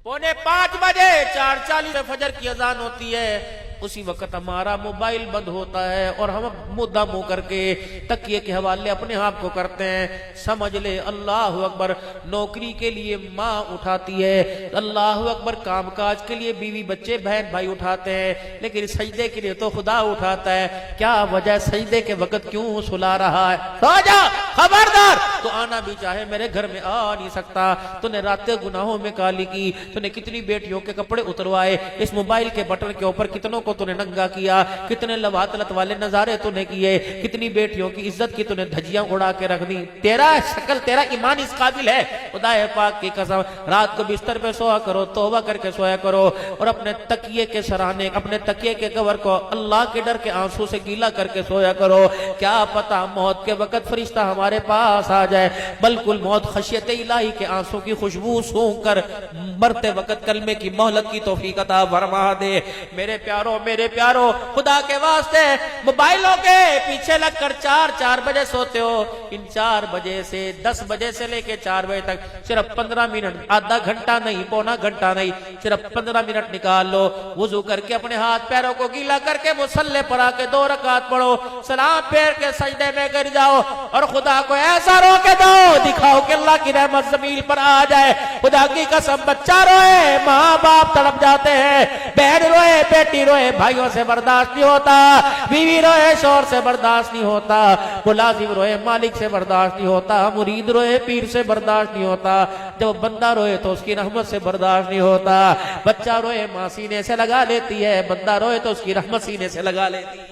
5:45 बजे 4:40 फजर की अजान होती है, उसी वक्त हमारा मोबाइल बंद होता है और हम मुद्दा मुंह करके तकिए के हवाले अपने आप को करते हैं। समझ ले अल्लाह अकबर, नौकरी के लिए माँ उठाती है, अल्लाह अकबर कामकाज के लिए बीवी बच्चे बहन भाई उठाते हैं, लेकिन सजदे के लिए तो खुदा उठाता है। क्या वजह, सजदे के वक्त क्यों सुला रहा है? सो जा, खबरदार, तो आना भी चाहे मेरे घर में आ नहीं सकता। तूने रातें गुनाहों में काली की, तूने कितनी बेटियों के कपड़े उतरवाए, इस मोबाइल के बटन के ऊपर कितनों को तूने नंगा किया, कितने लवातलत वाले नजारे तूने किए, कितनी बेटियों की इज्जत की तूने धज्जियां उड़ा के रख दी। तेरा शक्ल, तेरा ईमान इस काबिल है? खुदा पाक की कसम, रात को बिस्तर पे सोया करो, तौबा करके सोया करो और अपने तकिए के सराहने, अपने तकिए के कवर को अल्लाह के डर के आंसू से गीला करके सोया करो। क्या पता मौत के वक्त फरिश्ता हमारे पास आ जाए, बल्कुल मौत खशियत इलाही के आंसू की खुशबू सूंघ कर मरते वक्त कलमे की मोहलत की तौफीक अता फरमा दे। मेरे प्यारो, खुदा के वास्ते मोबाइलों के पीछे लगकर 4 बजे सोते हो। इन 4 बजे से 10 बजे से लेके 4 बजे तक सिर्फ 15 मिनट, आधा घंटा नहीं, पौना घंटा नहीं, सिर्फ 15 मिनट निकाल लो। वुजू करके अपने हाथ पैरों को गीला करके मुसल्ले पर आके 2 रकात पढ़ो, सलाम फेर के सजदे में गिर जाओ और खुदा को ऐसा रोके दो, दिखाओ कि अल्लाह की रहमत जमीन पर आ जाए। खुदा की कसम, बच्चा रोए, माँ बाप तड़प जाते हैं, बहन रोए, बेटी रोए, भाइयों से बर्दाश्त नहीं होता, बीवी रोए, शौहर से बर्दाश्त नहीं होता, मुलाजिम रोए, मालिक से बर्दाश्त नहीं होता, मुरीद रोए, पीर से बर्दाश्त नहीं होता, जब बंदा रोए तो उसकी रहमत से बर्दाश्त नहीं होता। बच्चा रोए, माँ सीने से लगा लेती है, बंदा रोए तो उसकी रहमत सीने से लगा लेती है।